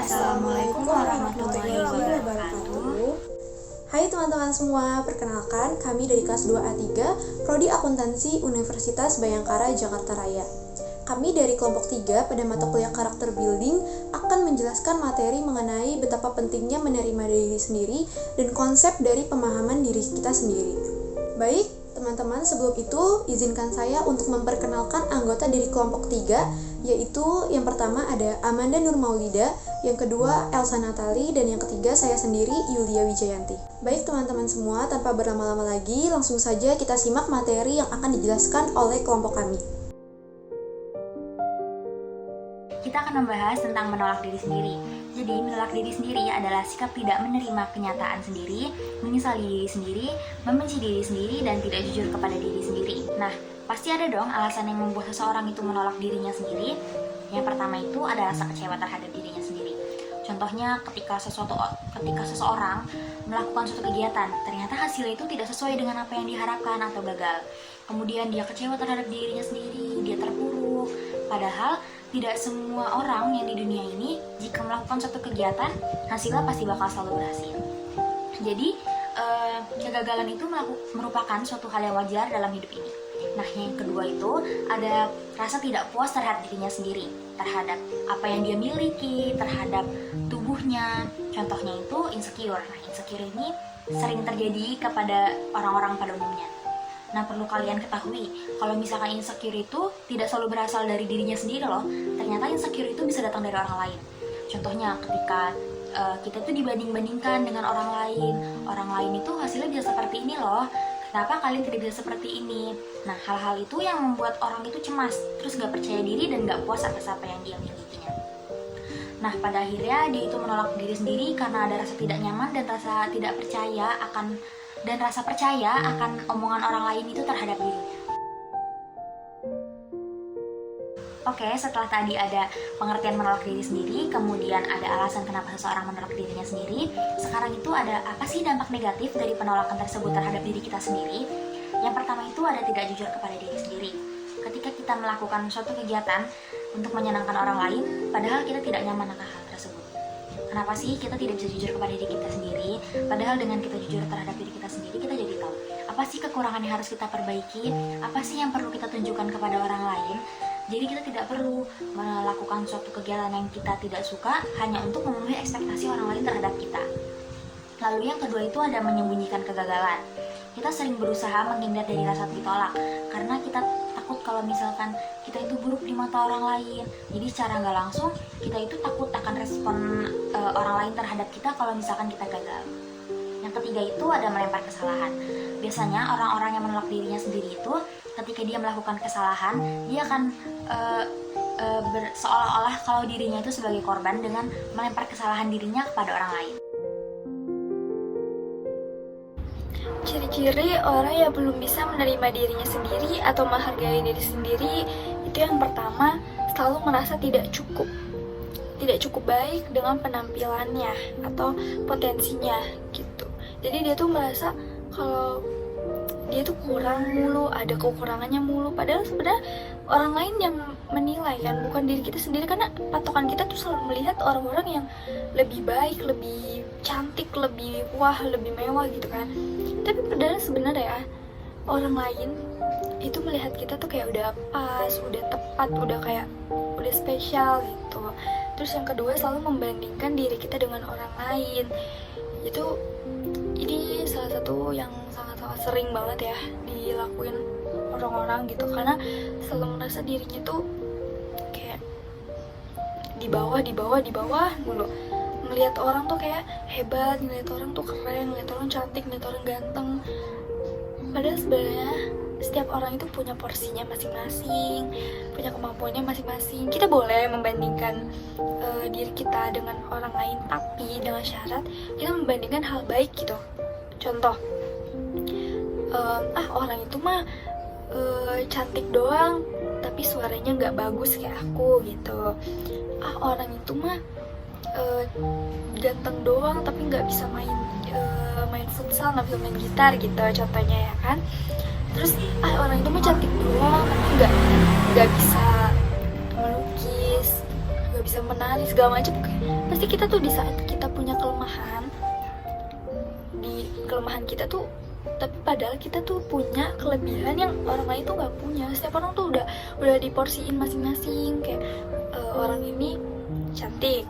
Assalamualaikum warahmatullahi wabarakatuh. Hai teman-teman semua, perkenalkan kami dari kelas 2A3 Prodi Akuntansi Universitas Bhayangkara Jakarta Raya. Kami dari kelompok 3 pada mata kuliah karakter building akan menjelaskan materi mengenai betapa pentingnya menerima diri sendiri dan konsep dari pemahaman diri kita sendiri. Baik, teman-teman, sebelum itu izinkan saya untuk memperkenalkan anggota dari kelompok 3, yaitu yang pertama ada Amanda Nur Maulida, yang kedua Elsa Natali, dan yang ketiga saya sendiri Yulia Wijayanti. Baik teman-teman semua, tanpa berlama-lama lagi, langsung saja kita simak materi yang akan dijelaskan oleh kelompok kami. Kita akan membahas tentang menolak diri sendiri. Jadi, menolak diri sendiri adalah sikap tidak menerima kenyataan sendiri, menyesali diri sendiri, membenci diri sendiri, dan tidak jujur kepada diri sendiri. Nah, pasti ada dong alasan yang membuat seseorang itu menolak dirinya sendiri. Yang pertama itu ada rasa kecewa terhadap dirinya sendiri. Contohnya ketika seseorang melakukan suatu kegiatan, ternyata hasilnya itu tidak sesuai dengan apa yang diharapkan atau gagal. Kemudian dia kecewa terhadap dirinya sendiri, dia terpuruk. Padahal tidak semua orang yang di dunia ini jika melakukan suatu kegiatan, hasilnya pasti bakal selalu berhasil. Jadi, kegagalan itu merupakan suatu hal yang wajar dalam hidup ini. Nah, yang kedua itu ada rasa tidak puas terhadap dirinya sendiri, terhadap apa yang dia miliki, terhadap tubuhnya. Contohnya itu insecure. Nah, insecure ini sering terjadi kepada orang-orang pada umumnya. Nah, perlu kalian ketahui, kalau misalkan insecure itu tidak selalu berasal dari dirinya sendiri loh. Ternyata insecure itu bisa datang dari orang lain. Contohnya ketika kita tuh dibanding-bandingkan dengan orang lain itu hasilnya bisa seperti ini loh. Kenapa kalian tidak bisa seperti ini? Nah, hal-hal itu yang membuat orang itu cemas, terus gak percaya diri dan gak puas atas apa yang dia milikinya. Nah, pada akhirnya dia itu menolak diri sendiri karena ada rasa tidak nyaman dan rasa tidak percaya akan omongan orang lain itu terhadap dirinya. Oke, setelah tadi ada pengertian menolak diri sendiri, kemudian ada alasan kenapa seseorang menolak dirinya sendiri. Sekarang itu ada apa sih dampak negatif dari penolakan tersebut terhadap diri kita sendiri? Yang pertama itu ada tidak jujur kepada diri sendiri. Ketika kita melakukan suatu kegiatan untuk menyenangkan orang lain, padahal kita tidak nyaman akan hal tersebut. Kenapa sih kita tidak bisa jujur kepada diri kita sendiri? Padahal dengan kita jujur terhadap diri kita sendiri, kita jadi tahu apa sih kekurangan yang harus kita perbaiki, apa sih yang perlu kita tunjukkan kepada orang lain. Jadi kita tidak perlu melakukan suatu kegiatan yang kita tidak suka hanya untuk memenuhi ekspektasi orang lain terhadap kita. Lalu yang kedua itu ada menyembunyikan kegagalan. Kita sering berusaha menghindar dari rasa ditolak karena kita takut kalau misalkan kita itu buruk di mata orang lain. Jadi secara nggak langsung kita itu takut akan respon orang lain terhadap kita kalau misalkan kita gagal. Yang ketiga itu ada melempar kesalahan. Biasanya orang-orang yang menolak dirinya sendiri itu ketika dia melakukan kesalahan, dia akan seolah-olah kalau dirinya itu sebagai korban dengan melempar kesalahan dirinya kepada orang lain. Ciri-ciri orang yang belum bisa menerima dirinya sendiri atau menghargai diri sendiri itu yang pertama, selalu merasa tidak cukup baik dengan penampilannya atau potensinya gitu. Jadi dia tuh merasa kalau dia tuh kurang mulu, ada kekurangannya mulu. Padahal sebenarnya orang lain yang menilai kan, bukan diri kita sendiri. Karena patokan kita tuh selalu melihat orang-orang yang lebih baik, lebih cantik, lebih wah, lebih mewah gitu kan. Tapi padahal sebenarnya orang lain itu melihat kita tuh kayak udah pas, udah tepat, udah spesial gitu. Terus yang kedua selalu membandingkan diri kita dengan orang lain. Ini salah satu yang sangat-sangat sering banget ya dilakuin orang-orang gitu, karena selalu merasa dirinya tuh kayak di bawah mulu. Ngelihat orang tuh kayak hebat, ngelihat orang tuh keren, ngelihat orang cantik, ngelihat orang ganteng. Padahal sebenarnya setiap orang itu punya porsinya masing-masing, punya kemampuannya masing-masing. Kita boleh membandingkan diri kita dengan orang lain, tapi dengan syarat kita membandingkan hal baik gitu. Contoh, orang itu mah cantik doang, tapi suaranya nggak bagus kayak aku gitu. Orang itu mah ganteng doang, tapi nggak bisa main futsal, nggak bisa main gitar gitu, contohnya ya kan. Terus orang itu mah cantik doang, tapi nggak bisa melukis, nggak bisa menari segala macam. Pasti kita tuh di saat kita punya kelemahan, di kelemahan kita tuh, tapi padahal kita tuh punya kelebihan yang orang lain tuh nggak punya. Setiap orang tuh udah diporsiin masing-masing. Kayak orang ini cantik,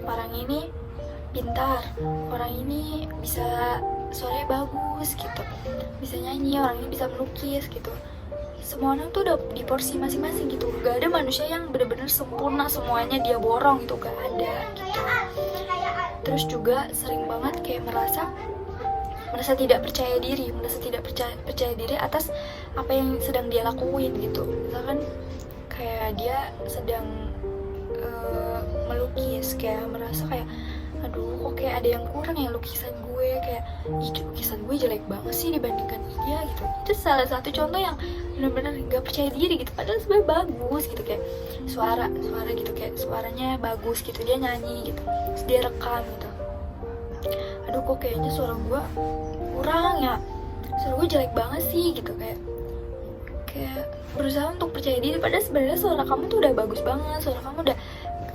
orang ini pintar, orang ini bisa suaranya bagus gitu, bisa nyanyi, orang ini bisa melukis gitu. Semua orang tuh udah di porsi masing-masing gitu. Gak ada manusia yang benar-benar sempurna semuanya dia borong gitu, gak ada gitu. Terus juga sering banget kayak merasa tidak percaya diri, merasa tidak percaya diri atas apa yang sedang dia lakuin gitu. Misalkan kayak dia sedang melukis, kayak merasa kayak aduh kok kayak ada yang kurang ya lukisan gue, kayak ih lukisan gue jelek banget sih dibandingkan dia gitu. Itu salah satu contoh yang benar-benar nggak percaya diri gitu, padahal sebenarnya bagus gitu. Kayak suara gitu, kayak suaranya bagus gitu, dia nyanyi gitu, terus dia rekam gitu. Aduh kok kayaknya suara gue kurang ya, suara gue jelek banget sih gitu. Kayak berusaha untuk percaya diri, padahal sebenarnya suara kamu tuh udah bagus banget, suara kamu udah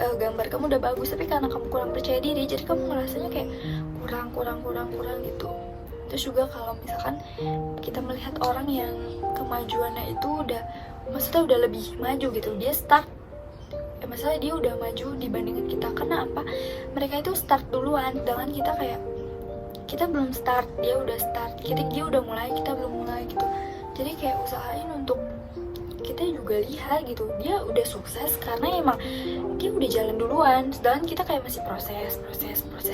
gambar kamu udah bagus, tapi karena kamu kurang percaya diri, jadi kamu ngerasanya kayak kurang gitu. Terus juga kalau misalkan kita melihat orang yang kemajuannya itu maksudnya udah lebih maju gitu, dia start, masalah dia udah maju dibandingkan kita. Karena apa? Mereka itu start duluan, sedangkan kita kayak kita belum start, dia udah start, dia udah mulai, kita belum mulai gitu. Jadi kayak usahain untuk kita juga lihat gitu, dia udah sukses karena emang dia udah jalan duluan, sedangkan kita kayak masih proses.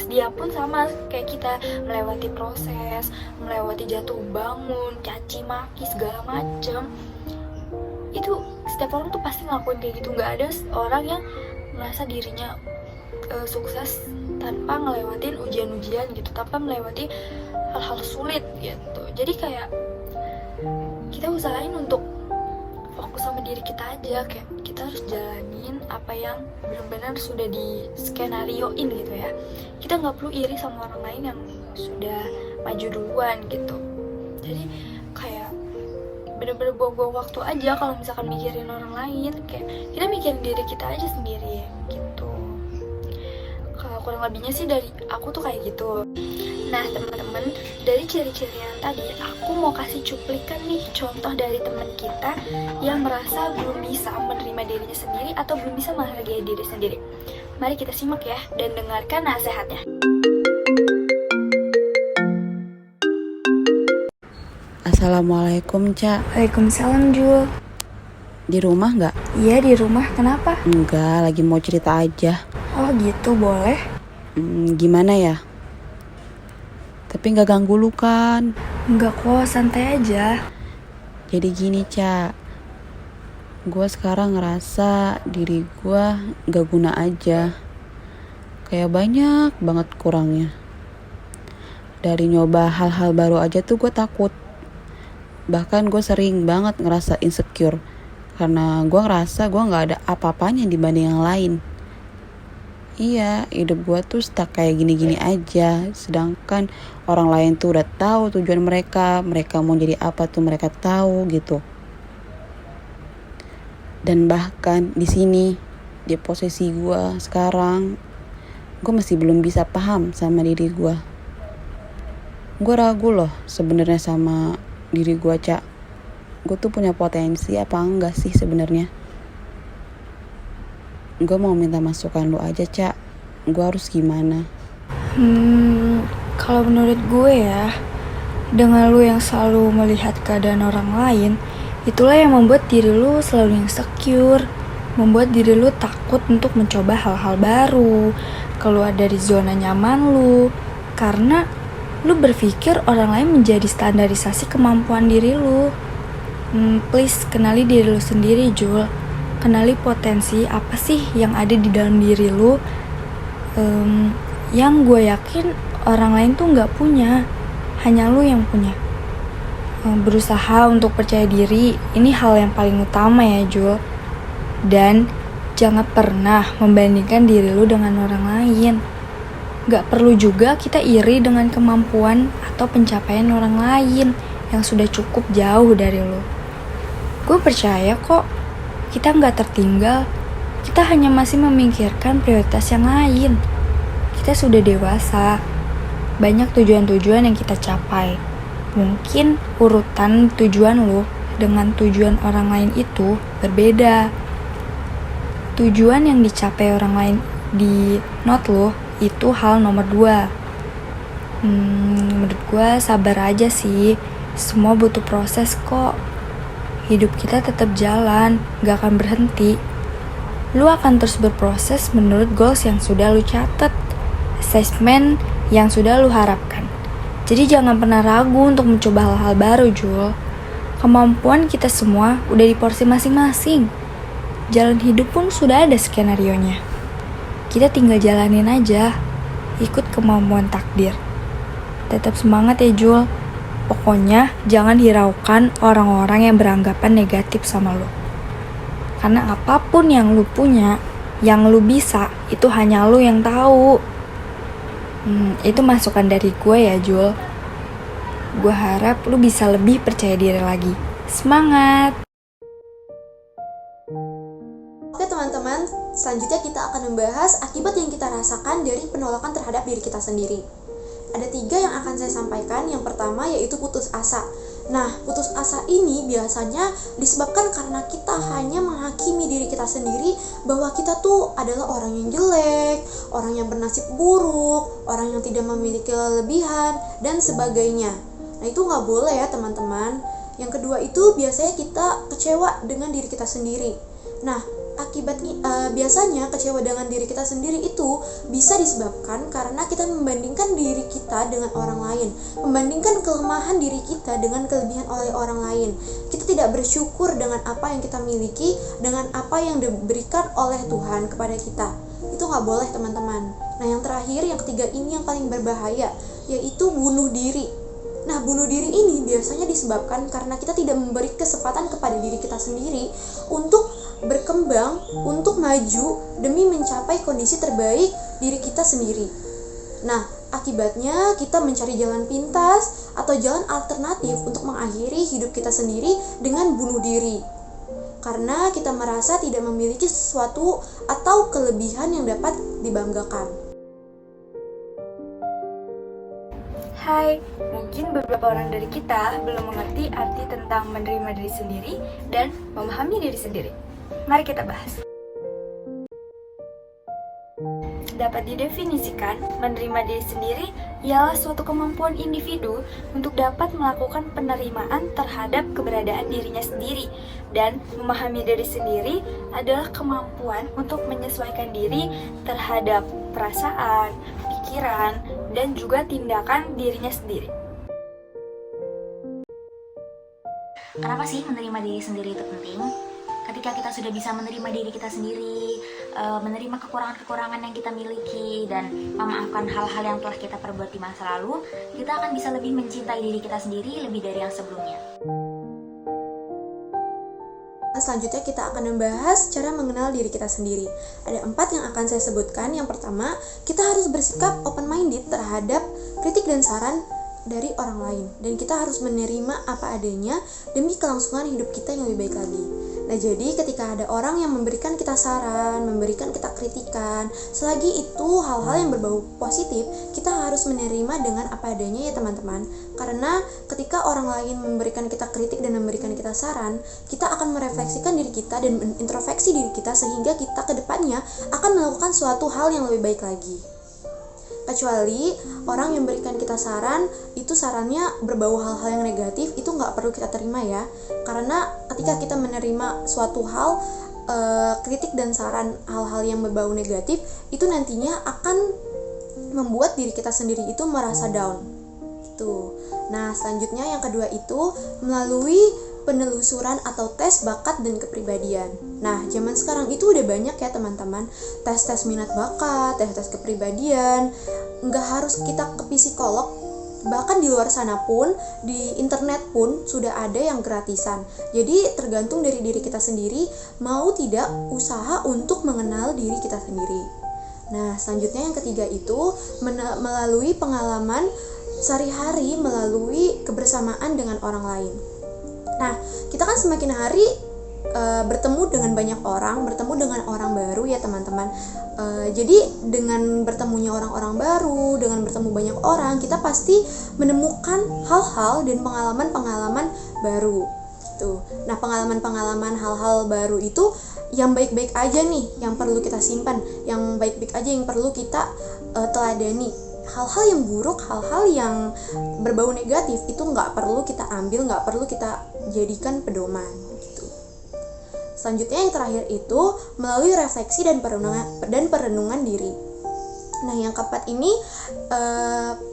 Dia pun sama kayak kita, melewati proses, melewati jatuh bangun, caci maki segala macem. Itu setiap orang tuh pasti ngelakuin kayak gitu. Nggak ada orang yang merasa dirinya sukses tanpa ngelewatin ujian-ujian gitu, tanpa melewati hal-hal sulit gitu. Jadi kayak kita usahain untuk fokus sama diri kita aja, kayak kita harus jalanin apa yang benar-benar sudah di skenarioin gitu ya. Kita nggak perlu iri sama orang lain yang sudah maju duluan gitu. Jadi kayak bener-bener buang-buang waktu aja kalau misalkan mikirin orang lain. Kayak kita mikirin diri kita aja sendiri gitu. Kalau kurang lebihnya sih dari aku tuh kayak gitu. Nah teman-teman, dari ciri-ciri yang tadi aku mau kasih cuplikan nih contoh dari teman kita yang merasa belum bisa menerima dirinya sendiri atau belum bisa menghargai diri sendiri. Mari kita simak ya dan dengarkan nasihatnya. Assalamualaikum, Ca. Waalaikumsalam, Jul. Di rumah nggak? Iya di rumah, kenapa? Enggak, lagi mau cerita aja. Oh gitu, boleh. Gimana ya? Tapi nggak ganggu lu kan? Enggak kok, santai aja. Jadi gini, Ca. Gue sekarang ngerasa diri gue nggak guna aja. Kayak banyak banget kurangnya. Dari nyoba hal-hal baru aja tuh gue takut. Bahkan gue sering banget ngerasa insecure. Karena gue ngerasa gue gak ada apa-apanya dibanding yang lain. Iya, hidup gue tuh stuck kayak gini-gini aja. Sedangkan orang lain tuh udah tahu tujuan mereka mau jadi apa tuh mereka tahu gitu. Dan bahkan di sini, di posisi gue sekarang, gue masih belum bisa paham sama diri gue. Gue ragu loh sebenarnya sama diri gue, Cak. Gue tuh punya potensi apa enggak sih sebenarnya? Gue mau minta masukan lu aja, Cak. Gue harus gimana? Kalau menurut gue ya, dengan lu yang selalu melihat keadaan orang lain, itulah yang membuat diri lu selalu insecure, membuat diri lu takut untuk mencoba hal-hal baru, keluar dari zona nyaman lu, karena lu berpikir orang lain menjadi standarisasi kemampuan diri lu. Please, kenali diri lu sendiri, Jul. Kenali potensi apa sih yang ada di dalam diri lu, yang gue yakin orang lain tuh gak punya, hanya lu yang punya. Berusaha untuk percaya diri, ini hal yang paling utama ya, Jul. Dan jangan pernah membandingkan diri lu dengan orang lain. Gak perlu juga kita iri dengan kemampuan atau pencapaian orang lain yang sudah cukup jauh dari lu. Gue percaya kok kita gak tertinggal, kita hanya masih memikirkan prioritas yang lain. Kita sudah dewasa, banyak tujuan-tujuan yang kita capai. Mungkin urutan tujuan lo dengan tujuan orang lain itu berbeda. Tujuan yang dicapai orang lain di note lo itu hal nomor 2. Menurut gue sabar aja sih, semua butuh proses kok. Hidup kita tetap jalan, gak akan berhenti. Lu akan terus berproses menurut goals yang sudah lu catat, assessment yang sudah lu harapkan. Jadi jangan pernah ragu untuk mencoba hal-hal baru, Jul. Kemampuan kita semua udah di porsi masing-masing. Jalan hidup pun sudah ada skenarionya. Kita tinggal jalanin aja, ikut kemampuan takdir. Tetap semangat ya, Jul. Pokoknya jangan hiraukan orang-orang yang beranggapan negatif sama lo. Karena apapun yang lu punya, yang lu bisa, itu hanya lu yang tahu. Itu masukan dari gue ya, Jul. Gue harap lu bisa lebih percaya diri lagi. Semangat! Oke teman-teman, selanjutnya kita akan membahas akibat yang kita rasakan dari penolakan terhadap diri kita sendiri. Ada 3 yang akan saya sampaikan. Yang pertama yaitu putus asa. Nah, putus asa ini biasanya disebabkan karena kita hanya menghakimi diri kita sendiri bahwa kita tuh adalah orang yang jelek, orang yang bernasib buruk, orang yang tidak memiliki kelebihan, dan sebagainya. Nah, itu nggak boleh ya teman-teman. Yang kedua itu biasanya kita kecewa dengan diri kita sendiri. Nah, biasanya kecewa dengan diri kita sendiri itu bisa disebabkan karena kita membandingkan diri kita dengan orang lain, membandingkan kelemahan diri kita dengan kelebihan oleh orang lain. Kita tidak bersyukur dengan apa yang kita miliki, dengan apa yang diberikan oleh Tuhan kepada kita. Itu nggak boleh teman-teman. Nah, yang terakhir, yang ketiga ini yang paling berbahaya, yaitu bunuh diri. Nah, bunuh diri ini biasanya disebabkan karena kita tidak memberi kesempatan kepada diri kita sendiri untuk berkembang, untuk maju demi mencapai kondisi terbaik diri kita sendiri. Nah, akibatnya kita mencari jalan pintas atau jalan alternatif untuk mengakhiri hidup kita sendiri dengan bunuh diri. Karena kita merasa tidak memiliki sesuatu atau kelebihan yang dapat dibanggakan. Hai, mungkin beberapa orang dari kita belum mengerti arti tentang menerima diri sendiri dan memahami diri sendiri. Mari kita bahas. Dapat didefinisikan, menerima diri sendiri ialah suatu kemampuan individu untuk dapat melakukan penerimaan terhadap keberadaan dirinya sendiri, dan memahami diri sendiri adalah kemampuan untuk menyesuaikan diri terhadap perasaan, pikiran, dan juga tindakan dirinya sendiri. Kenapa sih menerima diri sendiri itu penting? Ketika kita sudah bisa menerima diri kita sendiri, menerima kekurangan-kekurangan yang kita miliki, dan memaafkan hal-hal yang telah kita perbuat di masa lalu, kita akan bisa lebih mencintai diri kita sendiri lebih dari yang sebelumnya. Selanjutnya kita akan membahas cara mengenal diri kita sendiri. Ada 4 yang akan saya sebutkan. Yang pertama, kita harus bersikap open-minded terhadap kritik dan saran dari orang lain, dan kita harus menerima apa adanya demi kelangsungan hidup kita yang lebih baik lagi. Nah, jadi ketika ada orang yang memberikan kita saran, memberikan kita kritikan, selagi itu hal-hal yang berbau positif, kita harus menerima dengan apa adanya ya teman-teman. Karena ketika orang lain memberikan kita kritik dan memberikan kita saran, kita akan merefleksikan diri kita dan introspeksi diri kita, sehingga kita ke depannya akan melakukan suatu hal yang lebih baik lagi. Kecuali orang yang memberikan kita saran, itu sarannya berbau hal-hal yang negatif, itu nggak perlu kita terima ya. Karena ketika kita menerima suatu hal, kritik dan saran hal-hal yang berbau negatif, itu nantinya akan membuat diri kita sendiri itu merasa down. Gitu. Nah, selanjutnya yang kedua itu melalui penelusuran atau tes bakat dan kepribadian. Nah, zaman sekarang itu udah banyak ya teman-teman, tes-tes minat bakat, tes-tes kepribadian. Nggak harus kita ke psikolog, bahkan di luar sana pun, di internet pun sudah ada yang gratisan. Jadi tergantung dari diri kita sendiri, mau tidak usaha untuk mengenal diri kita sendiri. Nah, selanjutnya yang ketiga itu melalui pengalaman sehari-hari, melalui kebersamaan dengan orang lain. Nah, kita kan semakin hari bertemu dengan banyak orang, bertemu dengan orang baru ya teman-teman. Jadi dengan bertemunya orang-orang baru, dengan bertemu banyak orang, kita pasti menemukan hal-hal dan pengalaman-pengalaman baru gitu. Nah, pengalaman-pengalaman hal-hal baru itu yang baik-baik aja nih, yang perlu kita simpan, yang baik-baik aja yang perlu kita teladani. Hal-hal yang buruk, hal-hal yang berbau negatif itu nggak perlu kita ambil, nggak perlu kita jadikan pedoman gitu. Selanjutnya yang terakhir itu melalui refleksi dan perenungan diri. Nah, yang keempat ini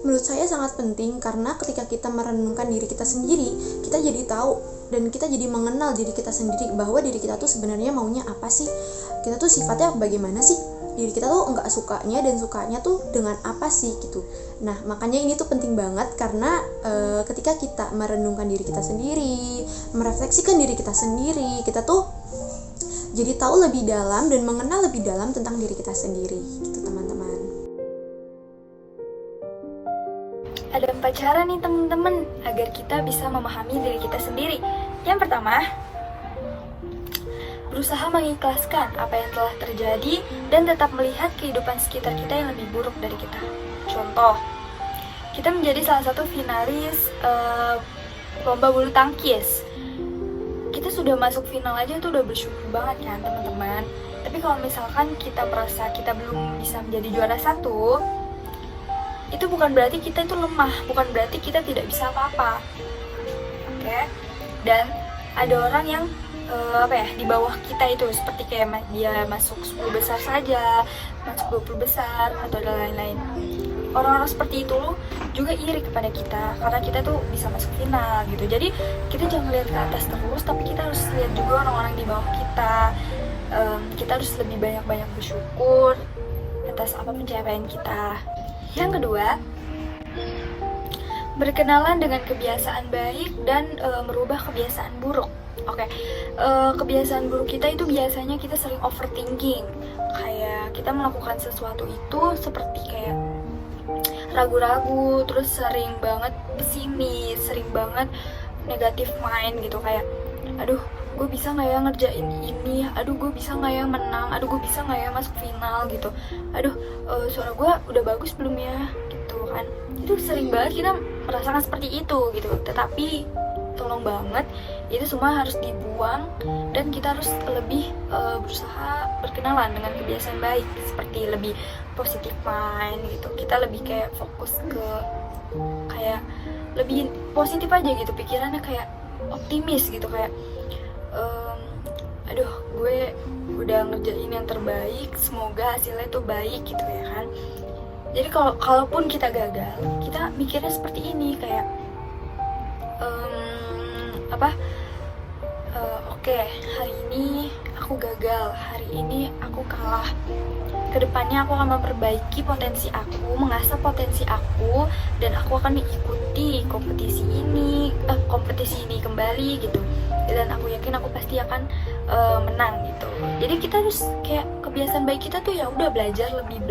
menurut saya sangat penting karena ketika kita merenungkan diri kita sendiri, kita jadi tahu dan kita jadi mengenal diri kita sendiri, bahwa diri kita tuh sebenarnya maunya apa sih, kita tuh sifatnya bagaimana sih, diri kita tuh enggak sukanya dan sukanya tuh dengan apa sih gitu. Nah, makanya ini tuh penting banget karena ketika kita merenungkan diri kita sendiri, merefleksikan diri kita sendiri, kita tuh jadi tahu lebih dalam dan mengenal lebih dalam tentang diri kita sendiri gitu teman-teman. Ada 4 cara nih teman-teman agar kita bisa memahami diri kita sendiri. Yang pertama, berusaha mengikhlaskan apa yang telah terjadi dan tetap melihat kehidupan sekitar kita yang lebih buruk dari kita. Contoh, kita menjadi salah satu finalis lomba bulu tangkis. Kita sudah masuk final aja tuh udah bersyukur banget kan teman-teman. Tapi kalau misalkan kita merasa kita belum bisa menjadi juara 1, itu bukan berarti kita itu lemah, bukan berarti kita tidak bisa apa-apa. Oke? Dan ada orang yang di bawah kita itu, seperti kayak dia masuk 10 besar saja, masuk 20 besar atau lain-lain. Orang-orang seperti itu juga iri kepada kita karena kita tuh bisa masuk final gitu. Jadi kita jangan lihat ke atas terus, tapi kita harus lihat juga orang-orang di bawah kita. Kita harus lebih banyak-banyak bersyukur atas apa pencapaian kita. Yang kedua, berkenalan dengan kebiasaan baik dan merubah kebiasaan buruk. Oke, kebiasaan buruk kita itu biasanya kita sering overthinking. Kayak kita melakukan sesuatu itu seperti kayak ragu-ragu, terus sering banget pesimis, sering banget negatif mind gitu. Kayak, aduh, gue bisa nggak ya ngerjain ini, aduh gue bisa nggak ya menang, aduh gue bisa nggak ya masuk final gitu, aduh suara gue udah bagus belum ya gitu kan. Itu sering banget kita merasakan seperti itu gitu. Tetapi tolong banget, itu semua harus dibuang dan kita harus lebih berusaha berkenalan dengan kebiasaan baik, seperti lebih positive mind gitu. Kita lebih kayak fokus ke kayak lebih positif aja gitu, pikirannya kayak optimis gitu, kayak aduh gue udah ngerjain yang terbaik, semoga hasilnya tuh baik gitu ya kan. Jadi kalaupun kita gagal, kita mikirnya seperti ini kayak oke, hari ini aku gagal, hari ini aku kalah. Kedepannya aku akan memperbaiki potensi aku, mengasah potensi aku, dan aku akan mengikuti kompetisi ini kembali gitu. Dan aku yakin aku pasti akan menang gitu. Jadi kita harus kayak kebiasaan baik kita tuh ya udah belajar lebih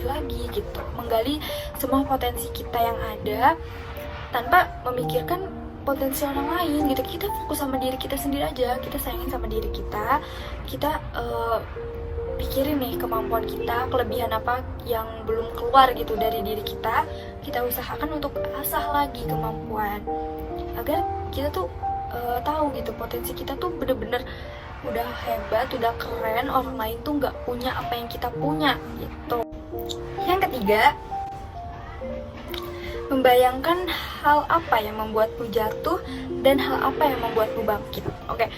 lagi gitu, menggali semua potensi kita yang ada tanpa memikirkan potensi orang lain gitu. Kita fokus sama diri kita sendiri aja, kita sayangin sama diri kita, kita pikirin nih kemampuan kita, kelebihan apa yang belum keluar gitu dari diri kita usahakan untuk asah lagi kemampuan agar kita tuh tahu gitu potensi kita tuh bener-bener udah hebat, udah keren, orang lain tuh nggak punya apa yang kita punya gitu. Yang ketiga, membayangkan hal apa yang membuatmu jatuh dan hal apa yang membuatmu bangkit. Oke,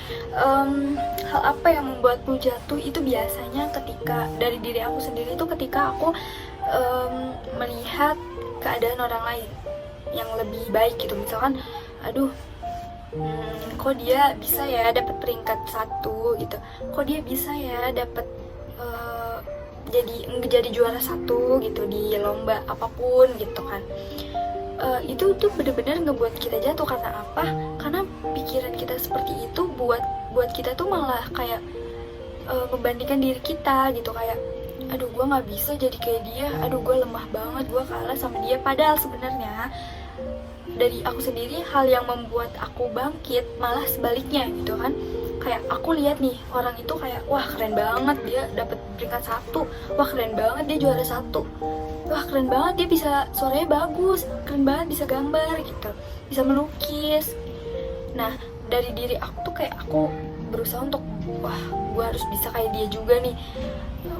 hal apa yang membuatmu jatuh itu biasanya ketika dari diri aku sendiri itu ketika aku melihat keadaan orang lain yang lebih baik gitu. Misalkan, aduh, kok dia bisa ya dapat peringkat 1 gitu, kok dia bisa ya dapat jadi juara 1 gitu di lomba apapun gitu kan. Itu tuh bener-bener ngebuat kita jatuh. Karena apa? Karena pikiran kita seperti itu buat kita tuh malah kayak membandingkan diri kita gitu, kayak aduh gue nggak bisa jadi kayak dia, aduh gue lemah banget, gue kalah sama dia. Padahal sebenarnya dari aku sendiri, hal yang membuat aku bangkit malah sebaliknya gitu kan. Kayak aku lihat nih orang itu kayak wah keren banget dia dapat peringkat 1, wah keren banget dia juara 1, wah keren banget dia bisa suaranya bagus, keren banget bisa gambar gitu, bisa melukis. Nah dari diri aku tuh kayak aku berusaha untuk wah gue harus bisa kayak dia juga nih.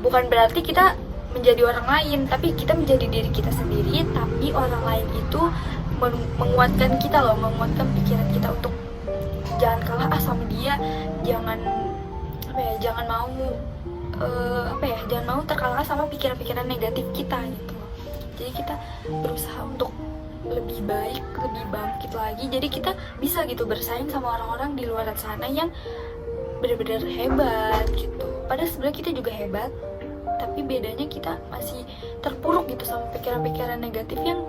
Bukan berarti kita menjadi orang lain, tapi kita menjadi diri kita sendiri, tapi orang lain itu menguatkan kita loh, menguatkan pikiran kita untuk jangan kalah sama dia, jangan jangan mau jangan mau terkalahkan sama pikiran-pikiran negatif kita gitu loh. Jadi kita berusaha untuk lebih baik, lebih bangkit lagi. Jadi kita bisa gitu bersaing sama orang-orang di luar sana yang benar-benar hebat gitu. Padahal sebenarnya kita juga hebat, tapi bedanya kita masih terpuruk gitu sama pikiran-pikiran negatif yang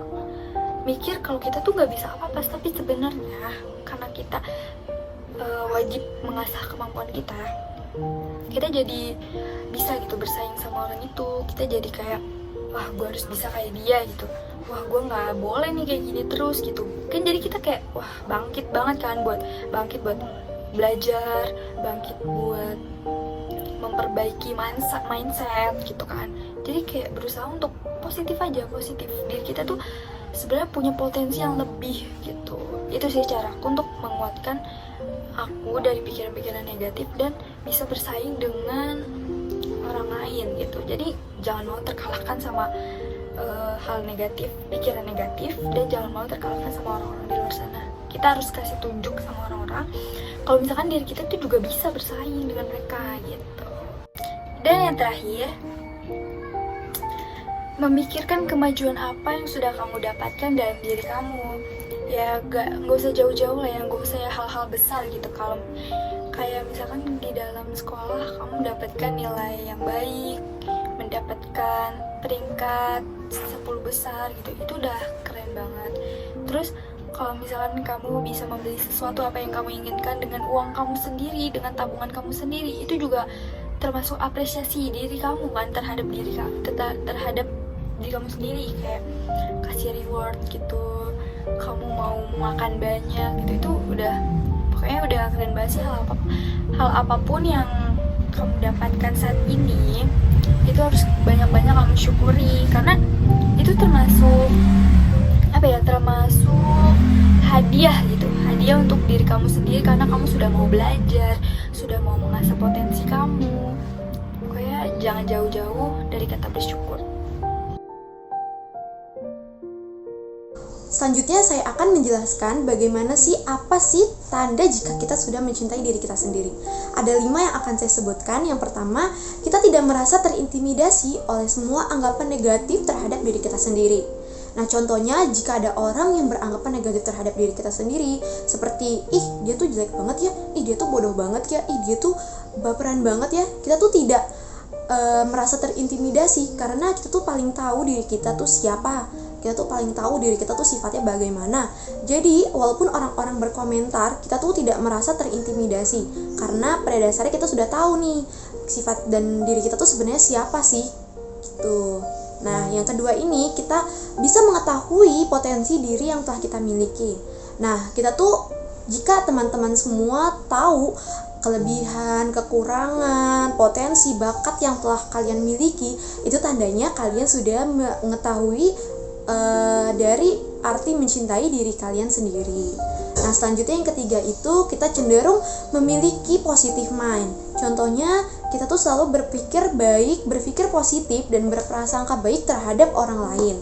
mikir kalau kita tuh nggak bisa apa-apa. Tapi sebenarnya karena kita wajib mengasah kemampuan kita jadi bisa gitu bersaing sama orang itu. Kita jadi kayak wah gue harus bisa kayak dia gitu, wah gue nggak boleh nih kayak gini terus gitu kan. Jadi kita kayak wah bangkit banget kan, bangkit buat belajar, bangkit buat memperbaiki mindset gitu kan. Jadi kayak berusaha untuk positif aja, positif. Diri kita tuh sebenarnya punya potensi yang lebih gitu. Itu sih cara aku untuk menguatkan aku dari pikiran-pikiran negatif dan bisa bersaing dengan orang lain gitu. Jadi jangan mau terkalahkan sama hal negatif, pikiran negatif, dan jangan mau terkalahkan sama orang-orang di luar sana. Kita harus kasih tunjuk sama orang-orang kalau misalkan diri kita tuh juga bisa bersaing dengan mereka gitu. Dan yang terakhir, memikirkan kemajuan apa yang sudah kamu dapatkan dalam diri kamu. Ya gak usah jauh-jauh lah ya, gak usah ya hal-hal besar gitu. Kalau kayak misalkan di dalam sekolah kamu mendapatkan nilai yang baik, mendapatkan peringkat 10 besar gitu, itu udah keren banget. Terus kalau misalkan kamu bisa membeli sesuatu apa yang kamu inginkan dengan uang kamu sendiri, dengan tabungan kamu sendiri, itu juga termasuk apresiasi diri kamu kan terhadap diri kamu sendiri. Kayak kasih reward gitu, kamu mau makan banyak gitu, itu udah pokoknya udah keren banget sih. Hal apapun yang kamu dapatkan saat ini itu harus banyak-banyak kamu syukuri, karena itu termasuk termasuk hadiah gitu, hadiah untuk diri kamu sendiri, karena kamu sudah mau belajar, sudah mau mengasah potensi kamu. Pokoknya jangan jauh-jauh dari kata bersyukur. Selanjutnya saya akan menjelaskan bagaimana sih, apa sih tanda jika kita sudah mencintai diri kita sendiri. Ada 5 yang akan saya sebutkan. Yang pertama, kita tidak merasa terintimidasi oleh semua anggapan negatif terhadap diri kita sendiri. Nah contohnya, jika ada orang yang beranggapan negatif terhadap diri kita sendiri, seperti, ih dia tuh jelek banget ya, ih dia tuh bodoh banget ya, ih dia tuh baperan banget ya, kita tuh tidak merasa terintimidasi, karena kita tuh paling tahu diri kita tuh siapa, kita tuh paling tahu diri kita tuh sifatnya bagaimana. Jadi walaupun orang-orang berkomentar, kita tuh tidak merasa terintimidasi, karena pada dasarnya kita sudah tahu nih sifat dan diri kita tuh sebenarnya siapa sih gitu. Nah yang kedua ini, kita bisa mengetahui potensi diri yang telah kita miliki. Nah kita tuh, jika teman-teman semua tahu kelebihan, kekurangan, potensi, bakat yang telah kalian miliki, itu tandanya kalian sudah mengetahui dari arti mencintai diri kalian sendiri. Nah selanjutnya yang ketiga itu, kita cenderung memiliki positive mind. Contohnya, kita tuh selalu berpikir baik, berpikir positif, dan berprasangka baik terhadap orang lain.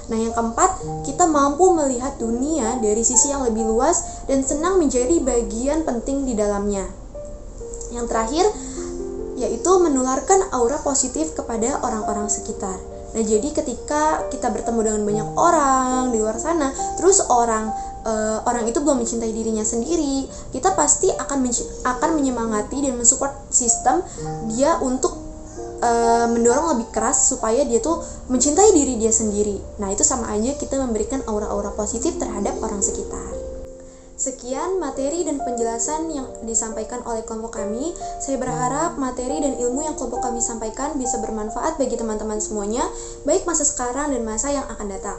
Nah yang keempat, kita mampu melihat dunia dari sisi yang lebih luas dan senang menjadi bagian penting di dalamnya. Yang terakhir, yaitu menularkan aura positif kepada orang-orang sekitar. Nah jadi ketika kita bertemu dengan banyak orang di luar sana, terus orang itu belum mencintai dirinya sendiri, kita pasti akan menyemangati dan mensupport sistem dia untuk mendorong lebih keras supaya dia tuh mencintai diri dia sendiri. Nah itu sama aja kita memberikan aura-aura positif terhadap orang sekitar. Sekian materi dan penjelasan yang disampaikan oleh kelompok kami. Saya berharap materi dan ilmu yang kelompok kami sampaikan bisa bermanfaat bagi teman-teman semuanya, baik masa sekarang dan masa yang akan datang.